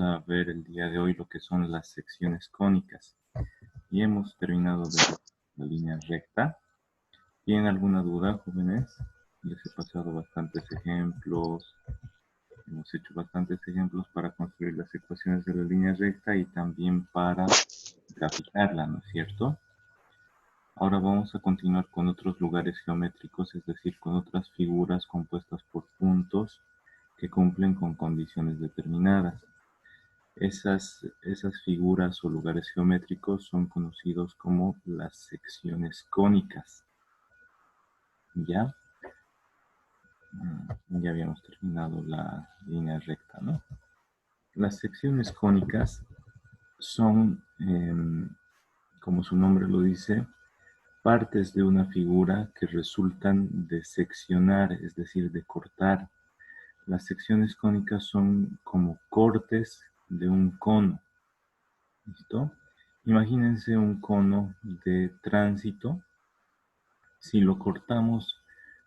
a ver el día de hoy lo que son las secciones cónicas. Y hemos terminado de ver la línea recta. ¿Tienen alguna duda, jóvenes? Les he pasado bastantes ejemplos. Hemos hecho bastantes ejemplos para construir las ecuaciones de la línea recta y también para graficarla, ¿no es cierto? Ahora vamos a continuar con otros lugares geométricos, es decir, con otras figuras compuestas por puntos que cumplen con condiciones determinadas. Esas figuras o lugares geométricos son conocidos como las secciones cónicas. ¿Ya? Ya habíamos terminado la línea recta, ¿no? Las secciones cónicas son, como su nombre lo dice, partes de una figura que resultan de seccionar, es decir, de cortar. Las secciones cónicas son como cortes de un cono. ¿Listo? Imagínense un cono de tránsito. Si lo cortamos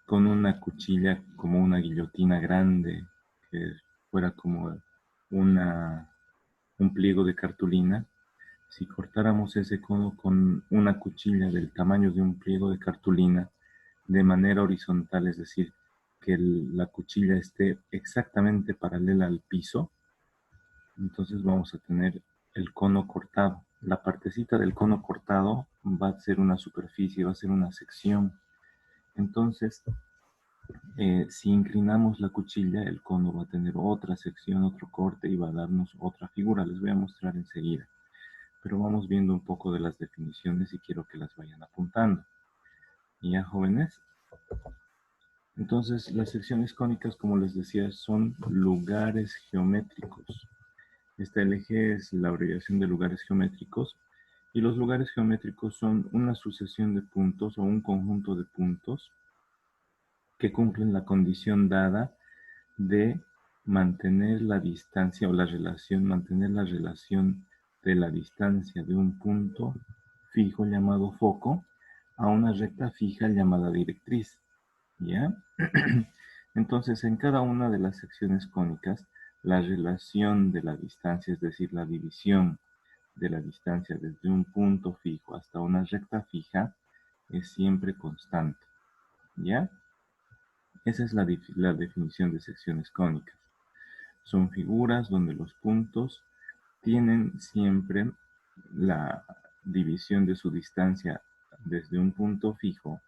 con una cuchilla, como una guillotina grande, que fuera como un pliego de cartulina, si cortáramos ese cono con una cuchilla del tamaño de un pliego de cartulina de manera horizontal, es decir, que la cuchilla esté exactamente paralela al piso, entonces vamos a tener el cono cortado. La partecita del cono cortado va a ser una superficie, va a ser una sección. Entonces, si inclinamos la cuchilla, el cono va a tener otra sección, otro corte y va a darnos otra figura. Les voy a mostrar enseguida. Pero vamos viendo un poco de las definiciones y quiero que las vayan apuntando. ¿Ya, jóvenes? Entonces, las secciones cónicas, como les decía, son lugares geométricos. Esta LG es la abreviación de lugares geométricos. Y los lugares geométricos son una sucesión de puntos o un conjunto de puntos que cumplen la condición dada de mantener la distancia o la relación, mantener la relación de la distancia de un punto fijo llamado foco a una recta fija llamada directriz. ¿Ya? Entonces, en cada una de las secciones cónicas, la relación de la distancia, es decir, la división de la distancia desde un punto fijo hasta una recta fija, es siempre constante. ¿Ya? Esa es la definición de secciones cónicas. Son figuras donde los puntos tienen siempre la división de su distancia desde un punto fijo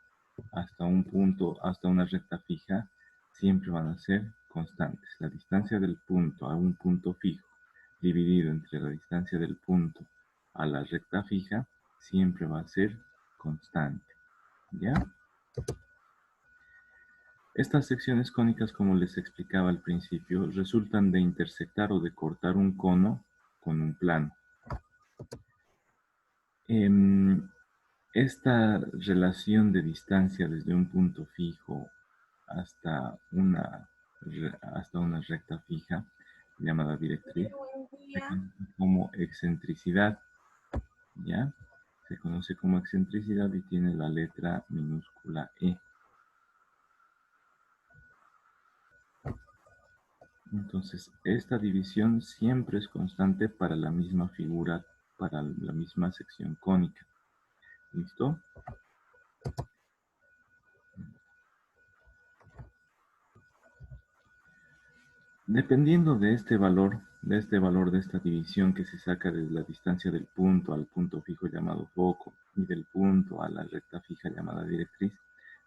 hasta un punto, hasta una recta fija, siempre van a ser constantes. La distancia del punto a un punto fijo dividido entre la distancia del punto a la recta fija siempre va a ser constante. ¿Ya? Estas secciones cónicas, como les explicaba al principio, resultan de intersectar o de cortar un cono con un plano. Esta relación de distancia desde un punto fijo hasta una recta fija, llamada directriz, se conoce como excentricidad. ¿Ya? Se conoce como excentricidad y tiene la letra minúscula E. Entonces, esta división siempre es constante para la misma figura, para la misma sección cónica. ¿Listo? Dependiendo de este valor de esta división que se saca desde la distancia del punto al punto fijo llamado foco y del punto a la recta fija llamada directriz,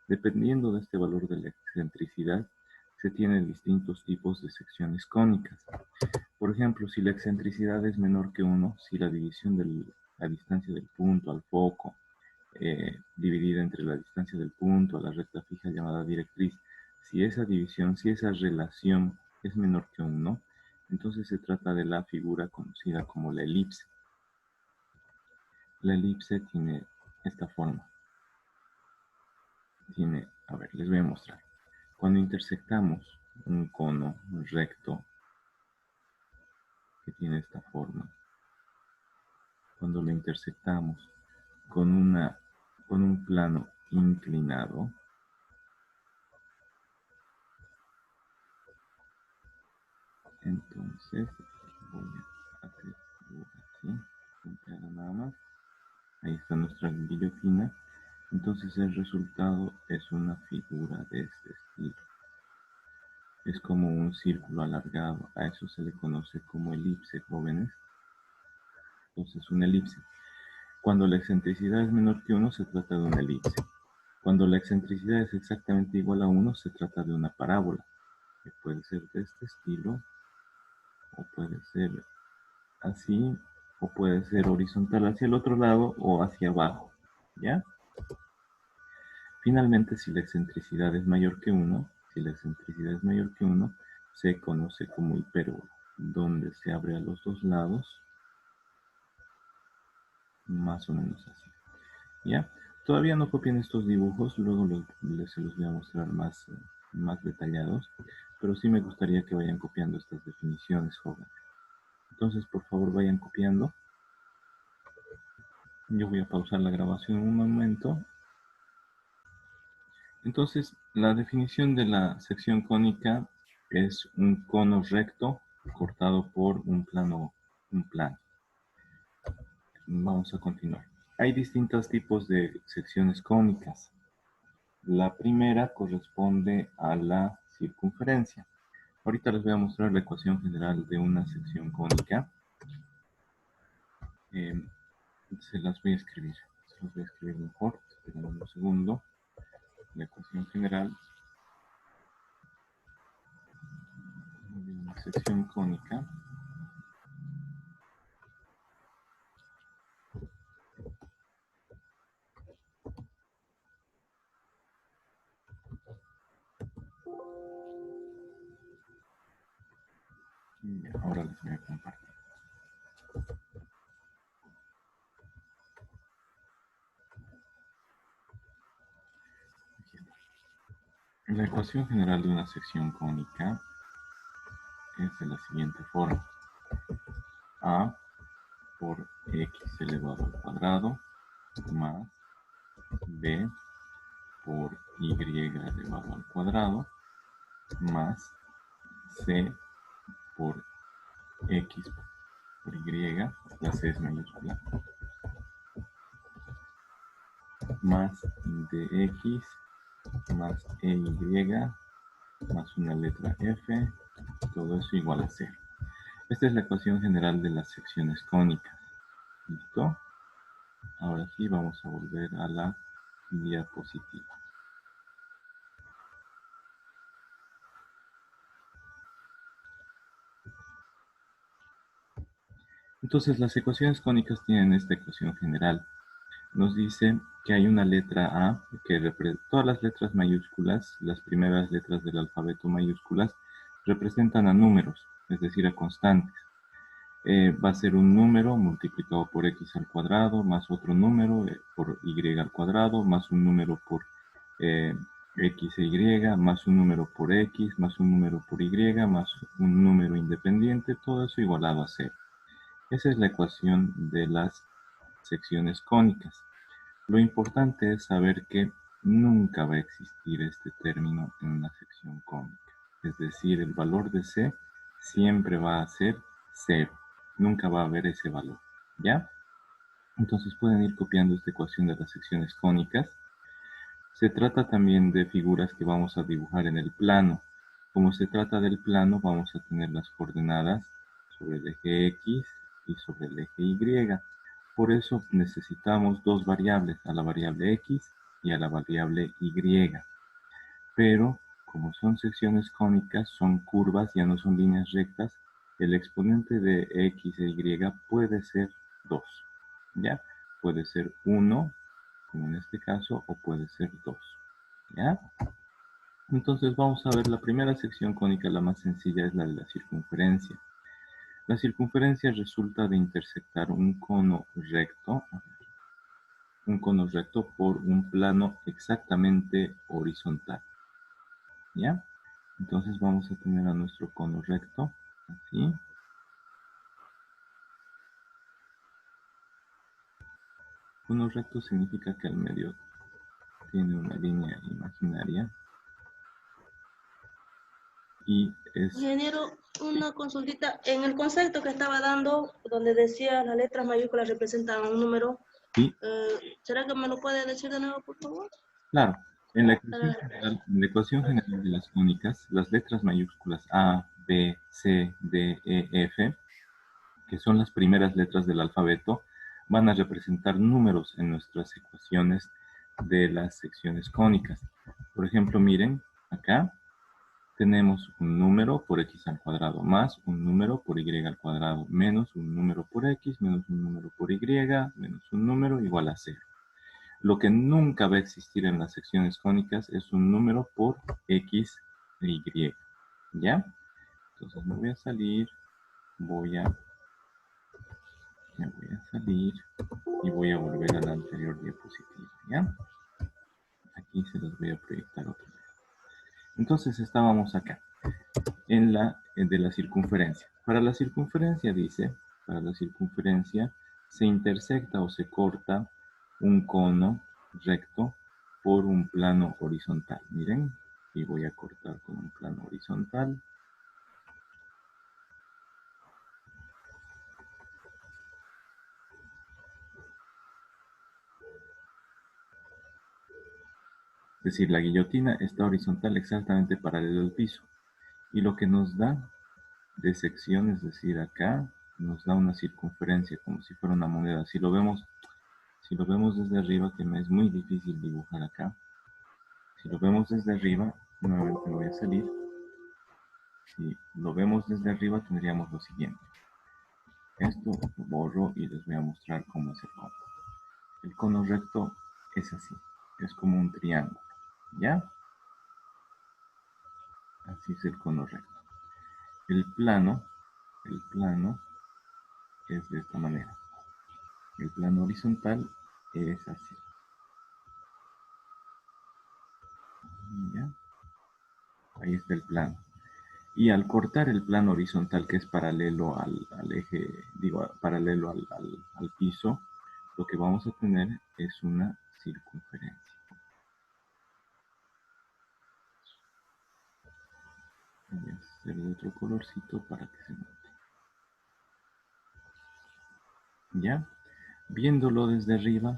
dependiendo de este valor de la excentricidad, se tienen distintos tipos de secciones cónicas. Por ejemplo, si la excentricidad es menor que 1, si la división de la distancia del punto al foco dividida entre la distancia del punto a la recta fija llamada directriz, si esa división, si esa relación es menor que 1, entonces se trata de la figura conocida como la elipse. La elipse tiene esta forma. A ver, les voy a mostrar. Cuando intersectamos un cono recto que tiene esta forma, cuando lo intersectamos con un plano inclinado, entonces voy Ahí está nuestra guillotina. Entonces el resultado es una figura de este estilo. Es como un círculo alargado. A eso se le conoce como elipse, jóvenes. Entonces una elipse. Cuando la excentricidad es menor que 1, se trata de una elipse. Cuando la excentricidad es exactamente igual a 1, se trata de una parábola, que puede ser de este estilo, o puede ser así, o puede ser horizontal hacia el otro lado o hacia abajo, ¿ya? Finalmente, si la excentricidad es mayor que 1, se conoce como hipérbola, donde se abre a los dos lados, más o menos así, ¿ya? Todavía no copien estos dibujos, luego se los voy a mostrar más detallados, pero sí me gustaría que vayan copiando estas definiciones, jóvenes. Entonces, por favor, vayan copiando. Yo voy a pausar la grabación un momento. Entonces, la definición de la sección cónica es un cono recto cortado por un plano. Vamos a continuar. Hay distintos tipos de secciones cónicas. La primera corresponde a la circunferencia. Ahorita les voy a mostrar la ecuación general de una sección cónica. Se las voy a escribir. Mejor. Esperen un segundo. La ecuación general de una sección cónica. Y ahora les voy a compartir. La ecuación general de una sección cónica es de la siguiente forma. A por x elevado al cuadrado más b por y elevado al cuadrado más c por x por y, la c es mayúscula, más dx más ey más una letra f, todo eso igual a 0. Esta es la ecuación general de las secciones cónicas. ¿Listo? Ahora sí vamos a volver a la diapositiva. Entonces las ecuaciones cónicas tienen esta ecuación general. Nos dice que hay una letra A, que todas las letras mayúsculas, las primeras letras del alfabeto mayúsculas, representan a números, es decir, a constantes. Va a ser un número multiplicado por x al cuadrado, más otro número por y al cuadrado, más un número por x e y, más un número por x, más un número por y, más un número independiente, todo eso igualado a 0. Esa es la ecuación de las secciones cónicas. Lo importante es saber que nunca va a existir este término en una sección cónica. Es decir, el valor de c siempre va a ser 0. Nunca va a haber ese valor, ¿ya? Entonces pueden ir copiando esta ecuación de las secciones cónicas. Se trata también de figuras que vamos a dibujar en el plano. Como se trata del plano, vamos a tener las coordenadas sobre el eje X y sobre el eje Y. Por eso necesitamos dos variables, a la variable X y a la variable Y. Pero, como son secciones cónicas, son curvas, ya no son líneas rectas, el exponente de X e Y puede ser 2, ¿ya? Puede ser 1, como en este caso, o puede ser 2, ¿ya? Entonces vamos a ver la primera sección cónica, la más sencilla, es la de la circunferencia. La circunferencia resulta de intersectar un cono recto por un plano exactamente horizontal, ¿ya? Entonces vamos a tener a nuestro cono recto, así. Cono recto significa que al medio tiene una línea imaginaria. Y es... Ingeniero, una consultita. En el concepto que estaba dando, donde decía las letras mayúsculas representan un número, ¿Sí? ¿Será que me lo puede decir de nuevo, por favor? Claro. En la ecuación general de las cónicas, las letras mayúsculas A, B, C, D, E, F, que son las primeras letras del alfabeto, van a representar números en nuestras ecuaciones de las secciones cónicas. Por ejemplo, miren, acá tenemos un número por x al cuadrado más un número por y al cuadrado menos un número por x menos un número por y menos un número igual a 0. Lo que nunca va a existir en las secciones cónicas es un número por x e y. ¿Ya? Entonces me voy a salir, me voy a salir y voy a volver a la anterior diapositiva. ¿Ya? Aquí se los voy a proyectar otra vez. Entonces estábamos acá, en la de la circunferencia. Para la circunferencia dice, para la circunferencia se intersecta o se corta un cono recto por un plano horizontal. Miren, y voy a cortar con un plano horizontal. Es decir, la guillotina está horizontal exactamente paralelo al piso. Y lo que nos da de sección, es decir, acá nos da una circunferencia como si fuera una moneda. Si lo vemos desde arriba, que me es muy difícil dibujar acá. Si lo vemos desde arriba, nuevamente voy a salir. Si lo vemos desde arriba, tendríamos lo siguiente. Esto lo borro y les voy a mostrar cómo es el cono. El cono recto es así, es como un triángulo, ¿ya? Así es el cono recto. El plano es de esta manera. El plano horizontal es así. ¿Ya? Ahí está el plano. Y al cortar el plano horizontal, que es paralelo al eje, digo, paralelo al piso, lo que vamos a tener es una circunferencia. Voy a hacer otro colorcito para que se note. ¿Ya? Viéndolo desde arriba,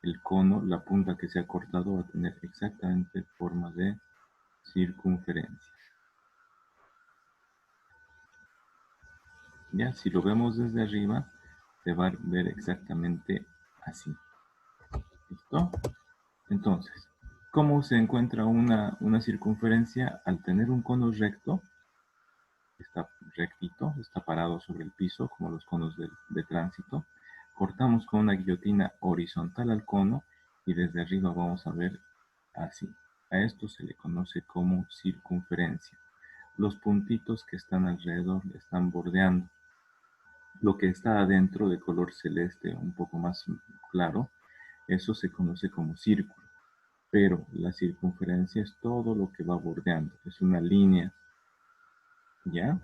el cono, la punta que se ha cortado va a tener exactamente forma de circunferencia. Ya, si lo vemos desde arriba, se va a ver exactamente así. ¿Listo? Entonces, ¿cómo se encuentra una circunferencia? Al tener un cono recto, está rectito, está parado sobre el piso, como los conos de tránsito. Cortamos con una guillotina horizontal al cono y desde arriba vamos a ver así. A esto se le conoce como circunferencia. Los puntitos que están alrededor le están bordeando. Lo que está adentro de color celeste, un poco más claro, eso se conoce como círculo. Pero la circunferencia es todo lo que va bordeando, es una línea, ¿ya?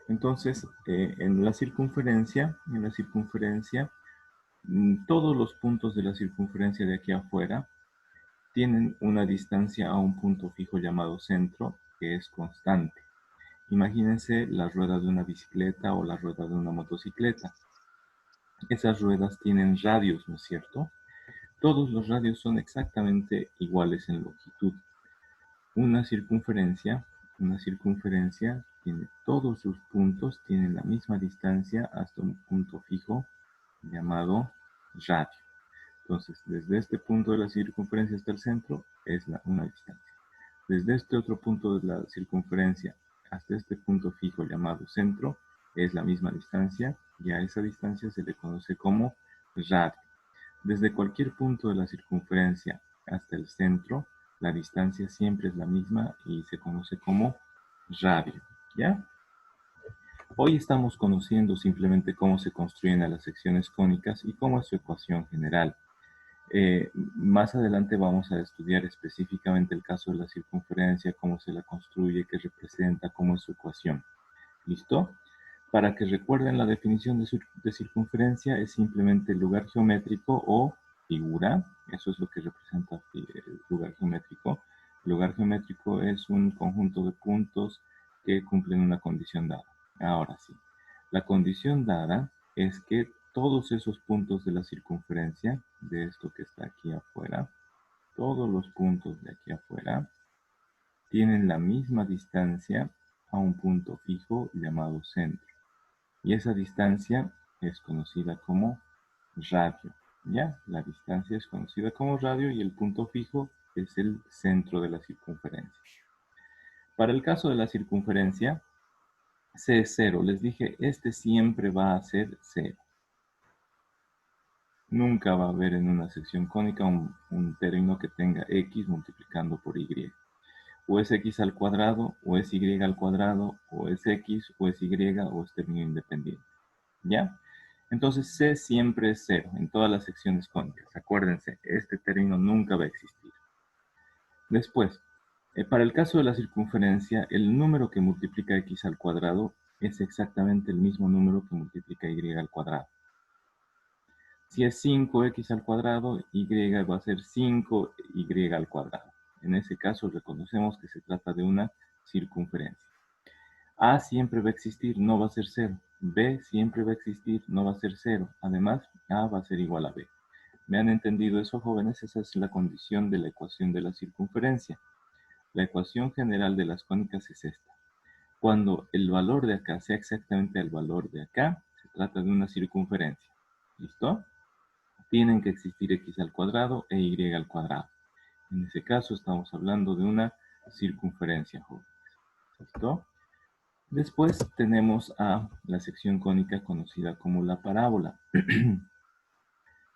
Entonces, en la circunferencia, todos los puntos de la circunferencia de aquí afuera tienen una distancia a un punto fijo llamado centro, que es constante. Imagínense la rueda de una bicicleta o la rueda de una motocicleta. Esas ruedas tienen radios, ¿no es cierto? Todos los radios son exactamente iguales en longitud. Una circunferencia tiene todos sus puntos, tienen la misma distancia hasta un punto fijo llamado radio. Entonces, desde este punto de la circunferencia hasta el centro es una distancia. Desde este otro punto de la circunferencia hasta este punto fijo llamado centro es la misma distancia y a esa distancia se le conoce como radio. Desde cualquier punto de la circunferencia hasta el centro, la distancia siempre es la misma y se conoce como radio, ¿ya? Hoy estamos conociendo simplemente cómo se construyen a las secciones cónicas y cómo es su ecuación general. Más adelante vamos a estudiar específicamente el caso de la circunferencia, cómo se la construye, qué representa, cómo es su ecuación. ¿Listo? Para que recuerden la definición de circunferencia es simplemente lugar geométrico o figura. Eso es lo que representa el lugar geométrico. El lugar geométrico es un conjunto de puntos que cumplen una condición dada. Ahora sí, la condición dada es que todos esos puntos de la circunferencia, de esto que está aquí afuera, todos los puntos de aquí afuera, tienen la misma distancia a un punto fijo llamado centro. Y esa distancia es conocida como radio. ¿Ya? La distancia es conocida como radio y el punto fijo es el centro de la circunferencia. Para el caso de la circunferencia, C es 0. Les dije, este siempre va a ser 0. Nunca va a haber en una sección cónica un término que tenga x multiplicando por y. O es x al cuadrado, o es y al cuadrado, o es x, o es y, o es término independiente. ¿Ya? Entonces C siempre es 0 en todas las secciones cónicas. Acuérdense, este término nunca va a existir. Después, para el caso de la circunferencia, el número que multiplica x al cuadrado es exactamente el mismo número que multiplica y al cuadrado. Si es 5x al cuadrado, y va a ser 5y al cuadrado. En ese caso reconocemos que se trata de una circunferencia. A siempre va a existir, no va a ser 0. B siempre va a existir, no va a ser 0. Además, A va a ser igual a B. ¿Me han entendido eso, jóvenes? Esa es la condición de la ecuación de la circunferencia. La ecuación general de las cónicas es esta. Cuando el valor de acá sea exactamente el valor de acá, se trata de una circunferencia. ¿Listo? Tienen que existir x al cuadrado e y al cuadrado. En ese caso estamos hablando de una circunferencia, jóvenes. ¿Listo? Después tenemos a la sección cónica conocida como la parábola.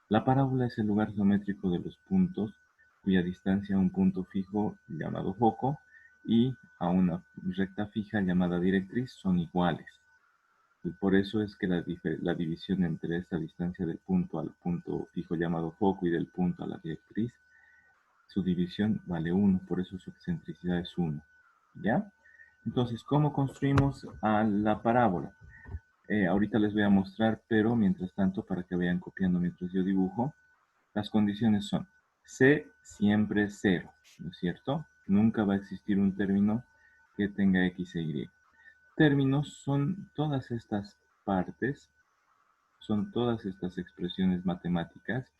La parábola es el lugar geométrico de los puntos cuya distancia a un punto fijo llamado foco y a una recta fija llamada directriz son iguales. Y por eso es que la división entre esta distancia del punto al punto fijo llamado foco y del punto a la directriz, su división vale 1, por eso su excentricidad es 1. ¿Ya? Entonces, ¿cómo construimos a la parábola? Ahorita les voy a mostrar, pero mientras tanto, para que vayan copiando mientras yo dibujo, las condiciones son C siempre es 0, ¿no es cierto? Nunca va a existir un término que tenga x e y. Términos son todas estas partes, son todas estas expresiones matemáticas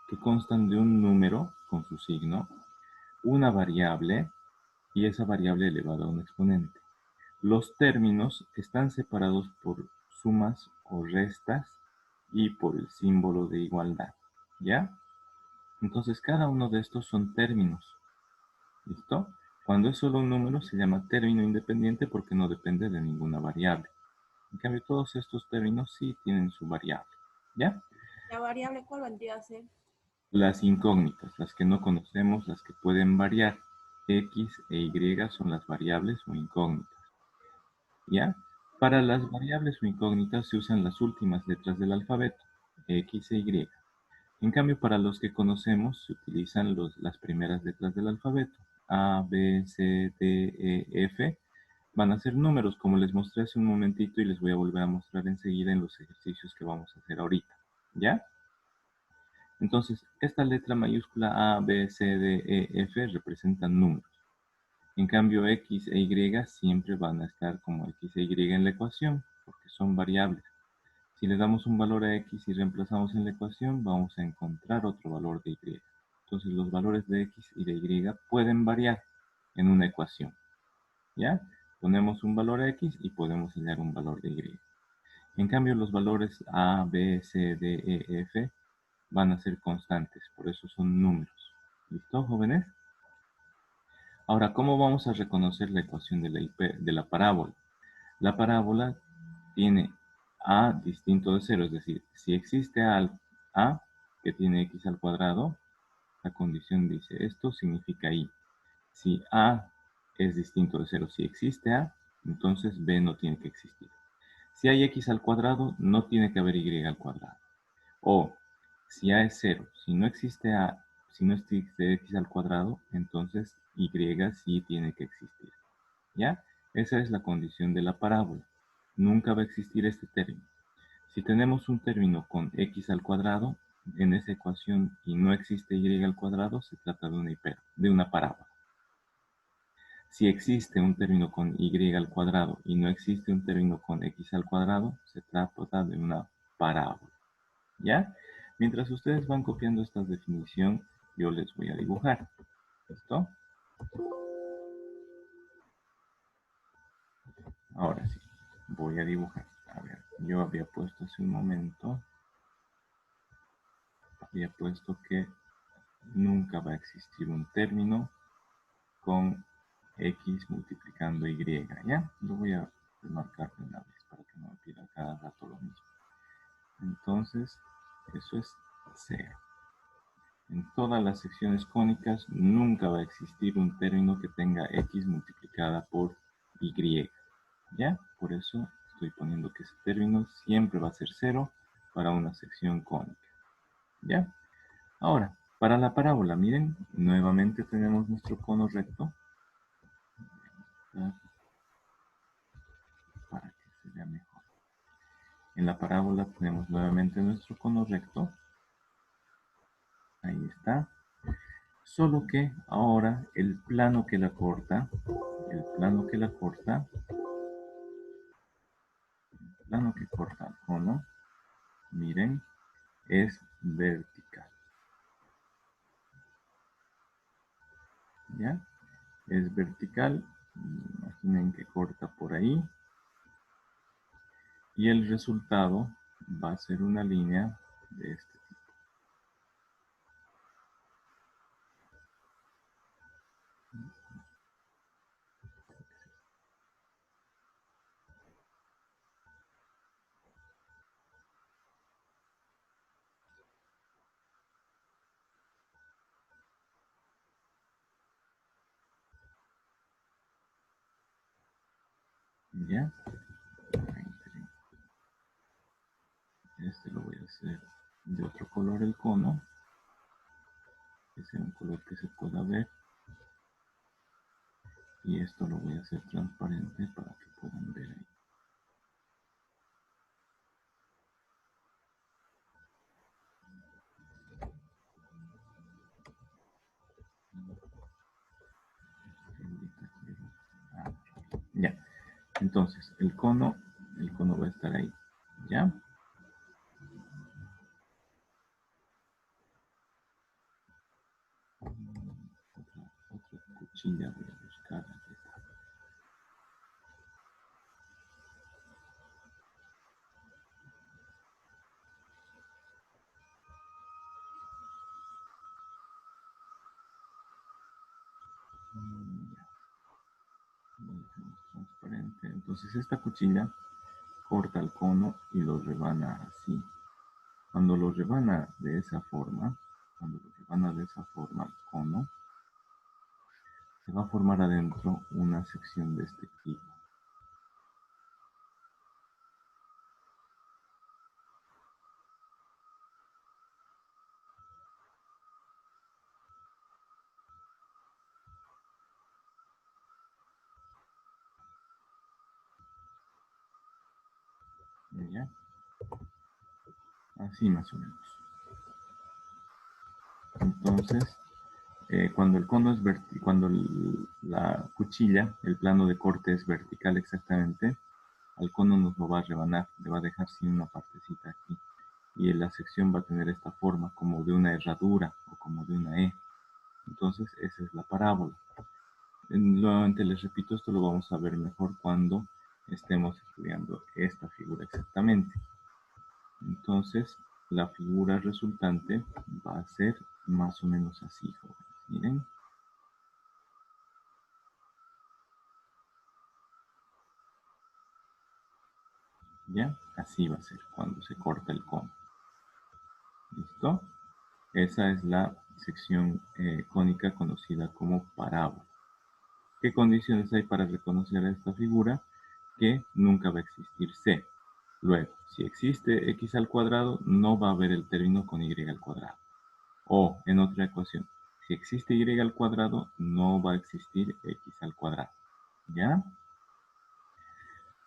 que constan de un número con su signo, una variable y esa variable elevada a un exponente. Los términos están separados por sumas o restas y por el símbolo de igualdad, ¿ya? Entonces cada uno de estos son términos, ¿listo? Cuando es solo un número se llama término independiente porque no depende de ninguna variable. En cambio todos estos términos sí tienen su variable, ¿ya? ¿La variable cuál vendría a ser? Las incógnitas, las que no conocemos, las que pueden variar. X e Y son las variables o incógnitas, ¿ya? Para las variables o incógnitas se usan las últimas letras del alfabeto, X e Y. En cambio, para los que conocemos se utilizan las primeras letras del alfabeto, A, B, C, D, E, F. Van a ser números, como les mostré hace un momentito y les voy a volver a mostrar enseguida en los ejercicios que vamos a hacer ahorita, ¿ya? Entonces, esta letra mayúscula A, B, C, D, E, F representan números. En cambio, X e Y siempre van a estar como X e Y en la ecuación, porque son variables. Si le damos un valor a X y reemplazamos en la ecuación, vamos a encontrar otro valor de Y. Entonces, los valores de X y de Y pueden variar en una ecuación. ¿Ya? Ponemos un valor a X y podemos hallar un valor de Y. En cambio, los valores A, B, C, D, E, F van a ser constantes, por eso son números. ¿Listo, jóvenes? Ahora, ¿cómo vamos a reconocer la ecuación de la parábola? La parábola tiene a distinto de 0, es decir, si existe a que tiene x al cuadrado, la condición dice esto significa y. Si a es distinto de 0, si existe a, entonces b no tiene que existir. Si hay x al cuadrado, no tiene que haber y al cuadrado. O si a es 0, si no existe a, si no existe x al cuadrado, entonces y sí tiene que existir. ¿Ya? Esa es la condición de la parábola. Nunca va a existir este término. Si tenemos un término con x al cuadrado en esa ecuación y no existe y al cuadrado, se trata de una parábola. Si existe un término con y al cuadrado y no existe un término con x al cuadrado, se trata de una parábola. ¿Ya? Mientras ustedes van copiando esta definición, yo les voy a dibujar. ¿Listo? Ahora sí, voy a dibujar. A ver, yo había puesto hace un momento, había puesto que nunca va a existir un término con x multiplicando y, ¿ya? Lo voy a remarcar de una vez para que no me pida cada rato lo mismo. Entonces, eso es 0. En todas las secciones cónicas nunca va a existir un término que tenga x multiplicada por y, ¿ya? Por eso estoy poniendo que ese término siempre va a ser 0 para una sección cónica, ¿ya? Ahora, para la parábola, miren, nuevamente tenemos nuestro cono recto. Para que se vea mejor. En la parábola tenemos nuevamente nuestro cono recto. Ahí está. Solo que ahora el plano que la corta, el plano que corta el cono, miren, es vertical. ¿Ya? Es vertical. Imaginen que corta por ahí. Y el resultado va a ser una línea de este tipo. ¿Ya? Este lo voy a hacer de otro color el cono, que sea un color que se pueda ver. Y esto lo voy a hacer transparente para que puedan ver ahí. Ya. Entonces, el cono va a estar ahí. ¿Ya? Otra cuchilla voy a buscar. Aquí está. Transparente. Entonces, esta cuchilla corta el cono y lo rebana así. Cuando lo rebana de esa forma, el cono, se va a formar adentro una sección de este tipo. ¿Ya? Así más o menos. Entonces, cuando el cono es vertical, cuando la cuchilla, el plano de corte es vertical exactamente, al cono nos lo va a rebanar, le va a dejar sin una partecita aquí. Y la sección va a tener esta forma como de una herradura o como de una E. Entonces, esa es la parábola. Nuevamente les repito, esto lo vamos a ver mejor cuando estemos estudiando esta figura exactamente. Entonces, la figura resultante va a ser más o menos así, jóvenes. Miren. ¿Ya? Así va a ser cuando se corta el cono. ¿Listo? Esa es la sección cónica conocida como parábola. ¿Qué condiciones hay para reconocer a esta figura? Que nunca va a existir c. Luego, si existe x al cuadrado, no va a haber el término con y al cuadrado. O, en otra ecuación, si existe y al cuadrado, no va a existir x al cuadrado. ¿Ya?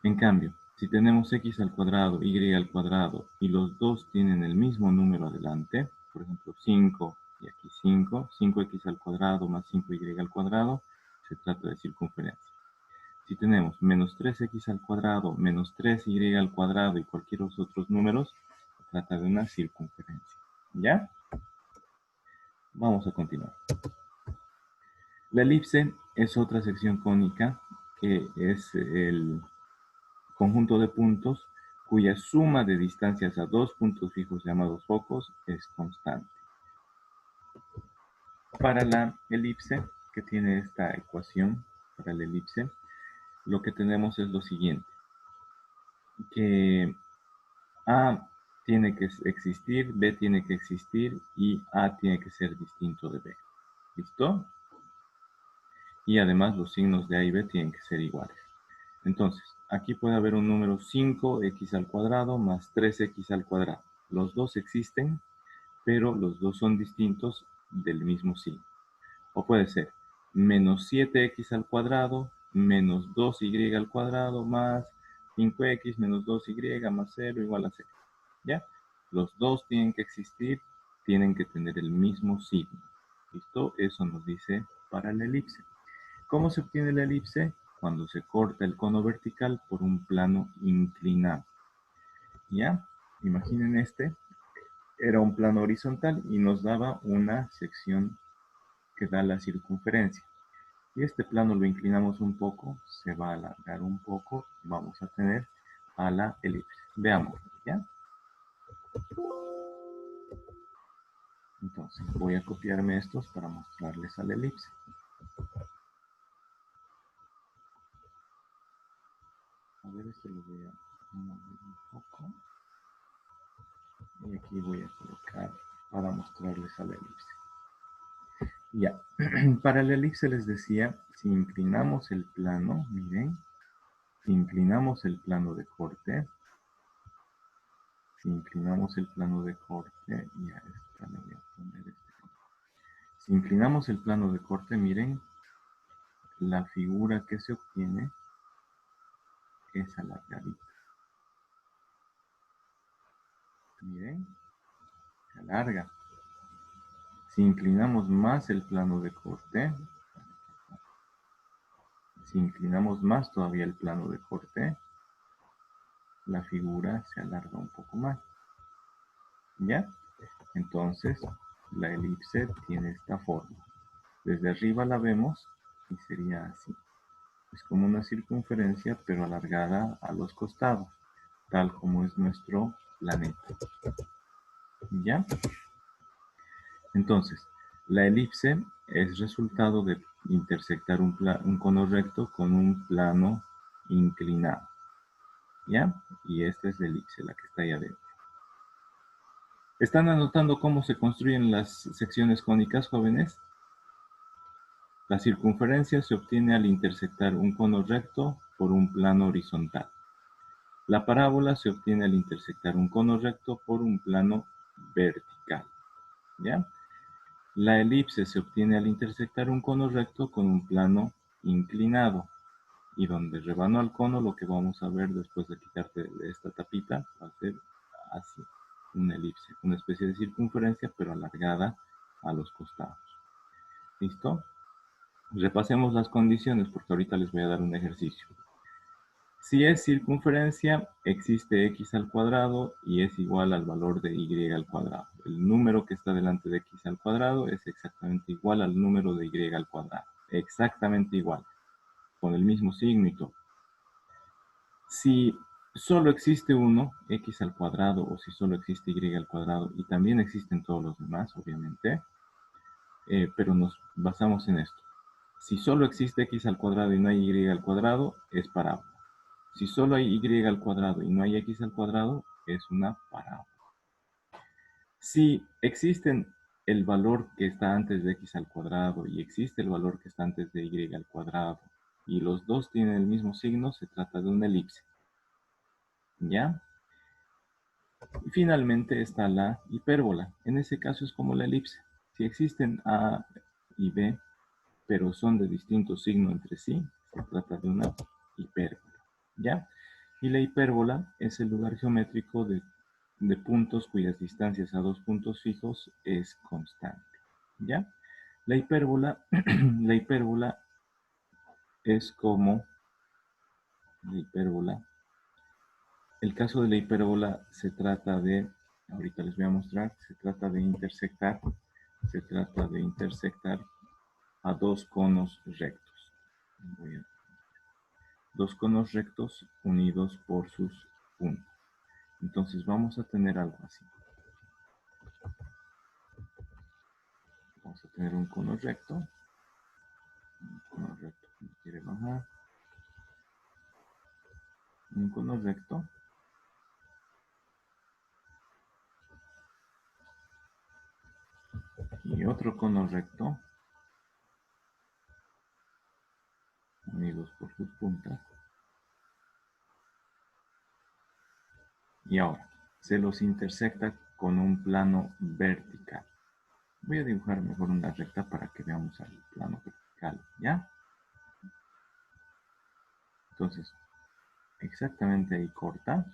En cambio, si tenemos x al cuadrado, y al cuadrado, y los dos tienen el mismo número adelante, por ejemplo 5 y aquí 5, 5x al cuadrado más 5y al cuadrado, se trata de circunferencia. Si tenemos menos 3x al cuadrado, menos 3y al cuadrado y cualquier otros números, trata de una circunferencia. ¿Ya? Vamos a continuar. La elipse es otra sección cónica que es el conjunto de puntos cuya suma de distancias a dos puntos fijos llamados focos es constante. Para la elipse, que tiene esta ecuación, para la elipse, lo que tenemos es lo siguiente, que A tiene que existir, B tiene que existir y A tiene que ser distinto de B. ¿Listo? Y además los signos de A y B tienen que ser iguales. Entonces, aquí puede haber un número 5x al cuadrado más 3x al cuadrado. Los dos existen, pero los dos son distintos del mismo signo. O puede ser menos 7x al cuadrado menos 2y al cuadrado más 5x menos 2y más 0 igual a 0. ¿Ya? Los dos tienen que existir, tienen que tener el mismo signo. ¿Listo? Eso nos dice para la elipse. ¿Cómo se obtiene la elipse? Cuando se corta el cono vertical por un plano inclinado. ¿Ya? Imaginen este. Era un plano horizontal y nos daba una sección que da la circunferencia. Y este plano lo inclinamos un poco, se va a alargar un poco, vamos a tener a la elipse. Veamos, ¿ya? Entonces voy a copiarme estos para mostrarles a la elipse. A ver, este lo voy a mover un poco. Y aquí voy a colocar para mostrarles a la elipse. Ya, para la elipse les decía, si inclinamos el plano, miren, si inclinamos el plano de corte, si inclinamos el plano de corte, y a esta le voy a poner este. Si inclinamos el plano de corte, miren, la figura que se obtiene es alargadita. Miren, se alarga. Si inclinamos más el plano de corte, si inclinamos más todavía el plano de corte, la figura se alarga un poco más. ¿Ya? Entonces, la elipse tiene esta forma. Desde arriba la vemos y sería así. Es como una circunferencia, pero alargada a los costados, tal como es nuestro planeta. ¿Ya? Entonces, la elipse es resultado de intersectar un cono recto con un plano inclinado. ¿Ya? Y esta es la elipse, la que está ahí adentro. ¿Están anotando cómo se construyen las secciones cónicas, jóvenes? La circunferencia se obtiene al intersectar un cono recto por un plano horizontal. La parábola se obtiene al intersectar un cono recto por un plano vertical. ¿Ya? La elipse se obtiene al intersectar un cono recto con un plano inclinado. Y donde rebanó al cono, lo que vamos a ver después de quitarte esta tapita, va a ser así, una elipse, una especie de circunferencia, pero alargada a los costados. ¿Listo? Repasemos las condiciones, porque ahorita les voy a dar un ejercicio. Si es circunferencia, existe x al cuadrado y es igual al valor de y al cuadrado. El número que está delante de x al cuadrado es exactamente igual al número de y al cuadrado. Exactamente igual, con el mismo signo y todo. Si solo existe uno, x al cuadrado, o si solo existe y al cuadrado, y también existen todos los demás, obviamente, pero nos basamos en esto. Si solo existe x al cuadrado y no hay y al cuadrado, es parábola. Si solo hay y al cuadrado y no hay x al cuadrado, es una parábola. Si existen el valor que está antes de x al cuadrado y existe el valor que está antes de y al cuadrado, y los dos tienen el mismo signo, se trata de una elipse. ¿Ya? Y finalmente está la hipérbola. En ese caso es como la elipse. Si existen A y B, pero son de distinto signo entre sí, se trata de una hipérbola. ¿Ya? Y la hipérbola es el lugar geométrico de puntos cuyas distancias a dos puntos fijos es constante. ¿Ya? La hipérbola, la hipérbola es como la hipérbola. El caso de la hipérbola se trata de Ahorita les voy a mostrar. Se trata de intersectar a dos conos rectos. Dos conos rectos unidos por sus puntos. Entonces vamos a tener algo así. Vamos a tener un cono recto. Un cono recto que quiere bajar. Un cono recto. Y otro cono recto. Unidos por sus puntas. Y ahora, se los intersecta con un plano vertical. Voy a dibujar mejor una recta para que veamos el plano vertical, ¿ya? Entonces, exactamente ahí corta.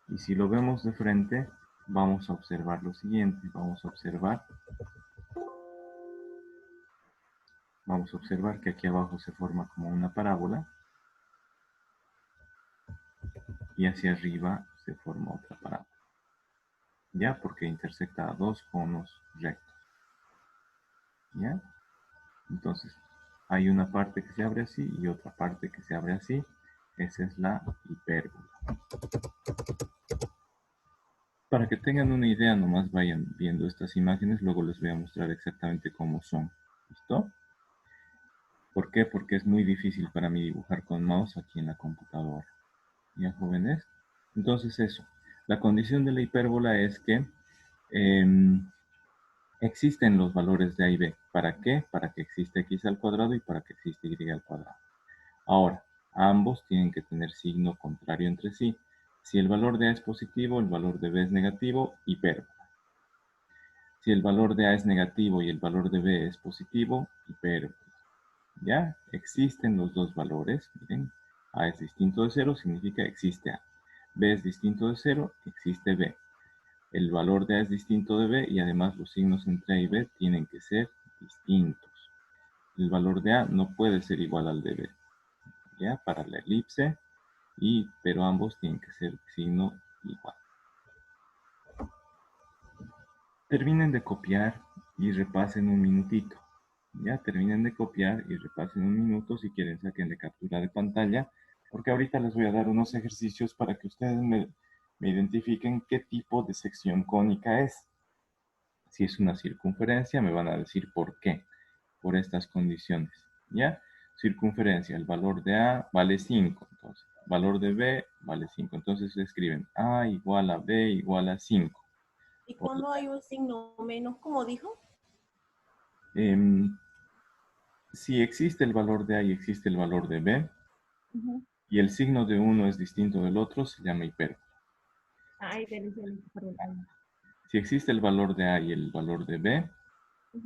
Y si lo vemos de frente, vamos a observar lo siguiente. Vamos a observar que aquí abajo se forma como una parábola. Y hacia arriba se forma otra parábola. ¿Ya? Porque intersecta a dos conos rectos. ¿Ya? Entonces, hay una parte que se abre así y otra parte que se abre así. Esa es la hipérbola. Para que tengan una idea, nomás vayan viendo estas imágenes, luego les voy a mostrar exactamente cómo son. ¿Listo? ¿Por qué? Porque es muy difícil para mí dibujar con mouse aquí en la computadora. ¿Ya, jóvenes? Entonces eso. La condición de la hipérbola es que existen los valores de A y B. ¿Para qué? Para que exista x al cuadrado y para que exista y al cuadrado. Ahora, ambos tienen que tener signo contrario entre sí. Si el valor de A es positivo, el valor de B es negativo, hipérbola. Si el valor de A es negativo y el valor de B es positivo, hipérbola. ¿Ya? Existen los dos valores. Miren, A es distinto de 0, significa existe A. B es distinto de 0, existe B. El valor de A es distinto de B y además los signos entre A y B tienen que ser distintos. El valor de A no puede ser igual al de B. ¿Ya? Para la elipse, pero ambos tienen que ser signo igual. Terminen de copiar y repasen un minutito. Ya, terminen de copiar y repasen un minuto. Si quieren, saquen de captura de pantalla, porque ahorita les voy a dar unos ejercicios para que ustedes me identifiquen qué tipo de sección cónica es. Si es una circunferencia, me van a decir por qué, por estas condiciones. ¿Ya? Circunferencia, el valor de A vale 5, entonces, valor de B vale 5. Entonces escriben A igual a B igual a 5. ¿Y cuando hay un signo menos, como dijo? Si existe el valor de A y existe el valor de B, y el signo de uno es distinto del otro, se llama hipérbola. Si existe el valor de A y el valor de B,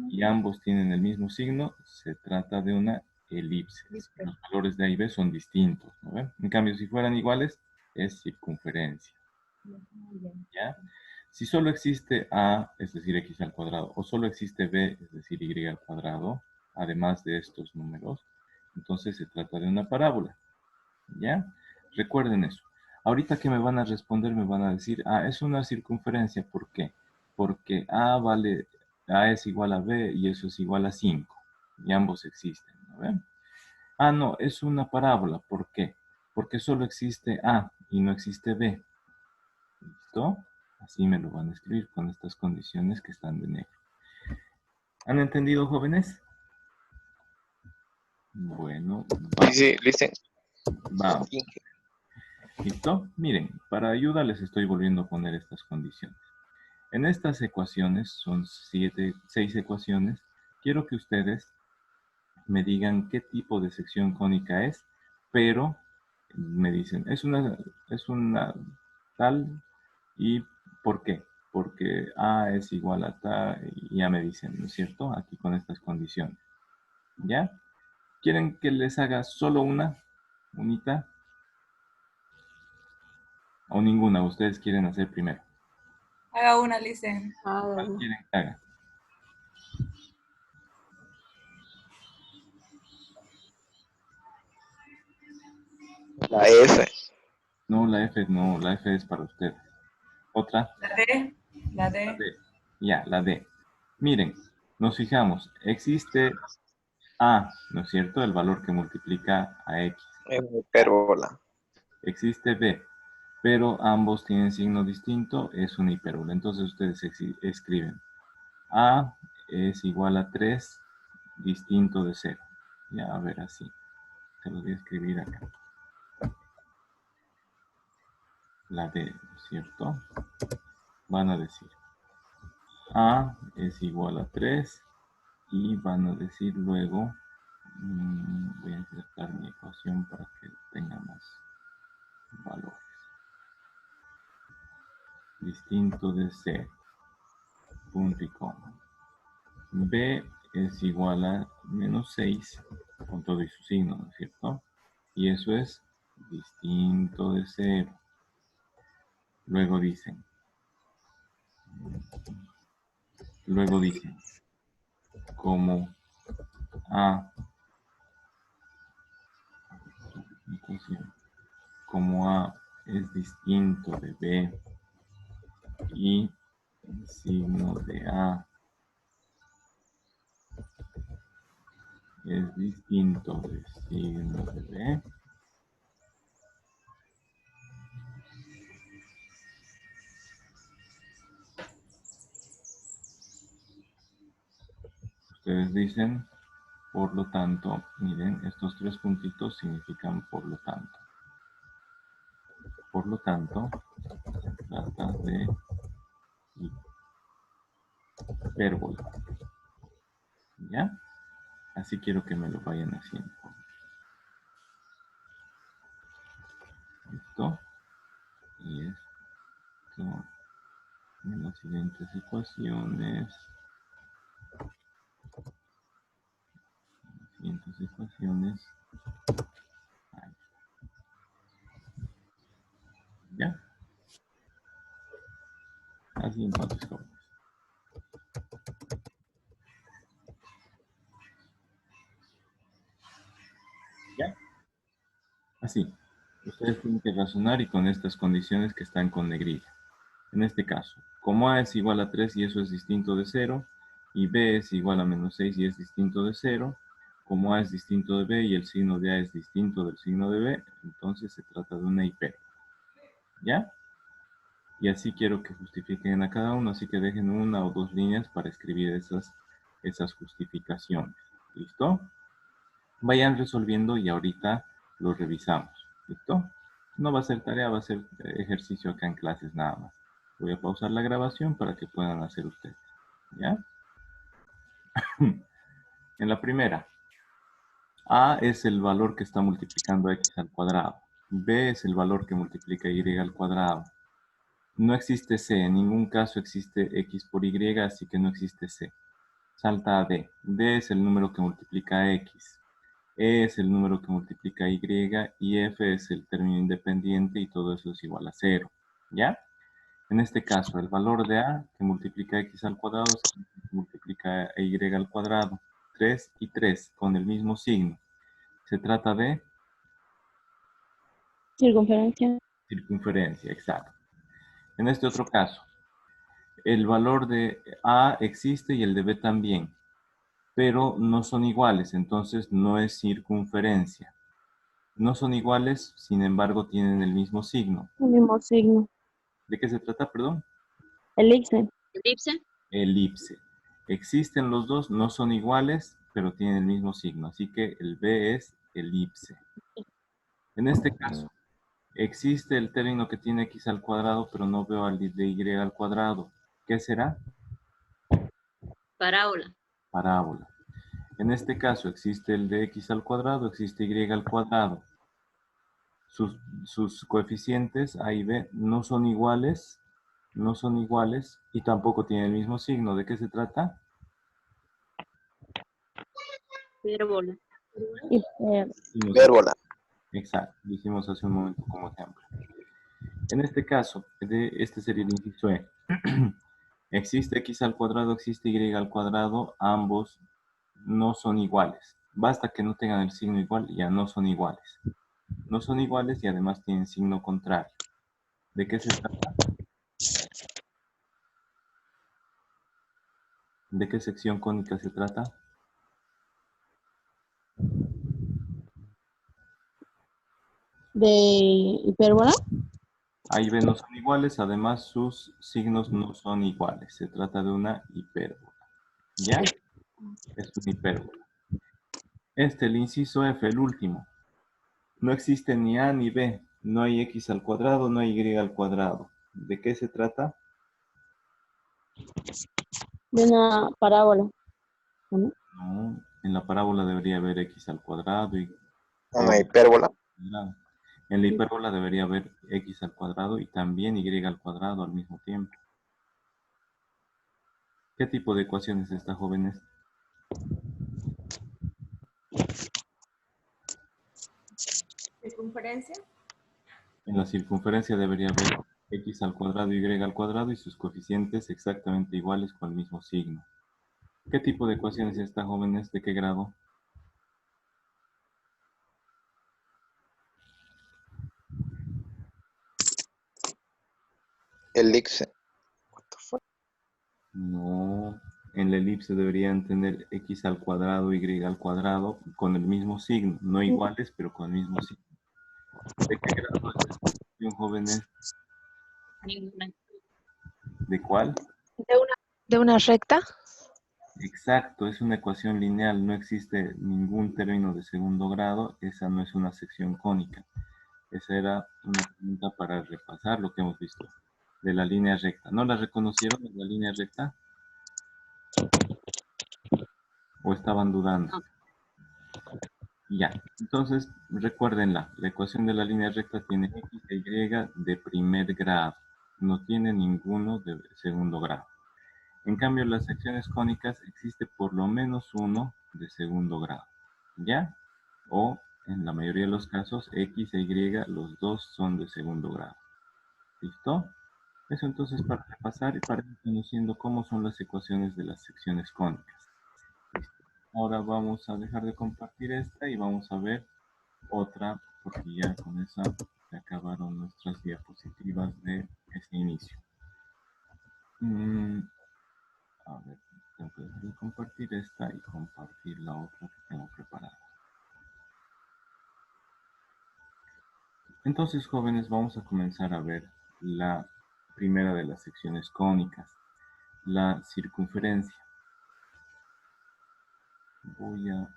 y ambos tienen el mismo signo, se trata de una elipse. Los valores de A y B son distintos, ¿no ven? En cambio, si fueran iguales, es circunferencia. ¿Ya? Si solo existe A, es decir, x al cuadrado, o solo existe B, es decir, y al cuadrado, además de estos números, entonces se trata de una parábola. ¿Ya? Recuerden eso. Ahorita que me van a responder, me van a decir, es una circunferencia. ¿Por qué? Porque A es igual a B y eso es igual a 5. Y ambos existen, ¿no ven? No, es una parábola. ¿Por qué? Porque solo existe A y no existe B. ¿Listo? Así me lo van a escribir con estas condiciones que están de negro. ¿Han entendido, jóvenes? Bueno, vamos. Sí, listen. Vamos. ¿Listo? Miren, para ayuda les estoy volviendo a poner estas condiciones. En estas ecuaciones, son 6 ecuaciones, quiero que ustedes me digan qué tipo de sección cónica es, pero me dicen, es una tal, y ¿por qué? Porque A es igual a tal, y ya me dicen, ¿no es cierto? Aquí con estas condiciones. ¿Ya? ¿Quieren que les haga solo unita? ¿O ninguna? ¿Ustedes quieren hacer primero? Haga una, listen. ¿Cuál quieren que haga? La F. No, la F no, la F es para ustedes. Otra. La D. La La D. D. Ya, la D. Miren, nos fijamos, existe A, ¿no es cierto? El valor que multiplica a X. Es una hipérbola. Existe B, pero ambos tienen signo distinto, es una hipérbola. Entonces ustedes escriben A es igual a 3 distinto de 0. Ya, a ver, así. Se lo voy a escribir acá. La D, ¿no es cierto? Van a decir A es igual a 3 y van a decir luego, voy a insertar mi ecuación para que tenga más valores. Distinto de 0, punto y coma. B es igual a menos 6 con todo y su signo, ¿no es cierto? Y eso es distinto de 0. Luego dicen, como A, como A es distinto de B y el signo de A es distinto del signo de B, ustedes dicen, por lo tanto, miren, estos tres puntitos significan por lo tanto. Por lo tanto, se trata de hipérbola. ¿Ya? Así quiero que me lo vayan haciendo. ¿Listo? Y esto en las siguientes ecuaciones. Ahí. ¿Ya? Así entonces, jóvenes. ¿Ya? Así. Ustedes tienen que razonar y con estas condiciones que están con negrilla. En este caso, como A es igual a 3 y eso es distinto de 0, y B es igual a menos 6 y es distinto de 0, como A es distinto de B y el signo de A es distinto del signo de B, entonces se trata de una hipérbola. ¿Ya? Y así quiero que justifiquen a cada uno, así que dejen una o dos líneas para escribir esas justificaciones. ¿Listo? Vayan resolviendo y ahorita lo revisamos. ¿Listo? No va a ser tarea, va a ser ejercicio acá en clases nada más. Voy a pausar la grabación para que puedan hacer ustedes. ¿Ya? En la primera, A es el valor que está multiplicando X al cuadrado. B es el valor que multiplica Y al cuadrado. No existe C, en ningún caso existe X por Y, así que no existe C. Salta a D. D es el número que multiplica X. E es el número que multiplica Y y F es el término independiente y todo eso es igual a 0. ¿Ya? En este caso, el valor de A que multiplica X al cuadrado multiplica Y al cuadrado. 3 y 3 con el mismo signo. Se trata de Circunferencia. circunferencia, exacto. En este otro caso, el valor de A existe y el de B también, pero no son iguales, entonces no es circunferencia. No son iguales, sin embargo tienen el mismo signo. El mismo signo. ¿De qué se trata, perdón? Elipse. Elipse. Elipse. Existen los dos, no son iguales, pero tienen el mismo signo, así que el B es elipse. En este caso, existe el término que tiene X al cuadrado, pero no veo al de Y al cuadrado. ¿Qué será? Parábola. Parábola. En este caso existe el de X al cuadrado, existe Y al cuadrado. Sus coeficientes A y B no son iguales y tampoco tienen el mismo signo. ¿De qué se trata? Hipérbola. Hipérbola. Exacto, lo hicimos hace un momento como ejemplo. En este caso, este sería el inciso E. Existe X al cuadrado, existe Y al cuadrado, ambos no son iguales. Basta que no tengan el signo igual, ya no son iguales. no son iguales y además tienen signo contrario. ¿De qué se trata? ¿De qué sección cónica se trata? ¿De hipérbola? A y B no son iguales, además sus signos no son iguales. Se trata de una hipérbola. ¿Ya? Es una hipérbola. El inciso F, el último. No existe ni A ni B. No hay X al cuadrado, no hay Y al cuadrado. ¿De qué se trata? De una parábola. ¿No? No, en la parábola debería haber X al cuadrado y Una hipérbola. cuadrado. En la hipérbola debería haber X al cuadrado y también Y al cuadrado al mismo tiempo. ¿Qué tipo de ecuaciones está, jóvenes? Circunferencia. En la circunferencia debería haber X al cuadrado y Y al cuadrado y sus coeficientes exactamente iguales con el mismo signo. ¿Qué tipo de ecuaciones está, jóvenes? ¿De qué grado? Elixir. No, en la elipse deberían tener X al cuadrado, Y al cuadrado con el mismo signo, no iguales, pero con el mismo signo. ¿De qué grado es esta ecuación, jóvenes? Ninguna. ¿De cuál? ¿De una recta? Exacto, es una ecuación lineal, no existe ningún término de segundo grado, esa no es una sección cónica. Esa era una pregunta para repasar lo que hemos visto de la línea recta. ¿No la reconocieron de la línea recta? ¿O estaban dudando? No. Ya, entonces recuérdenla, la ecuación de la línea recta tiene X e Y de primer grado, no tiene ninguno de segundo grado. En cambio, las secciones cónicas existe por lo menos uno de segundo grado, ¿ya? O, en la mayoría de los casos, X e Y, los dos son de segundo grado. ¿Listo? Eso entonces para repasar y para ir conociendo cómo son las ecuaciones de las secciones cónicas. Listo. Ahora vamos a dejar de compartir esta y vamos a ver otra, porque ya con esa se acabaron nuestras diapositivas de ese inicio. A ver, tengo que dejar de compartir esta y compartir la otra que tengo preparada. Entonces, jóvenes, vamos a comenzar a ver la primera de las secciones cónicas, la circunferencia. Voy a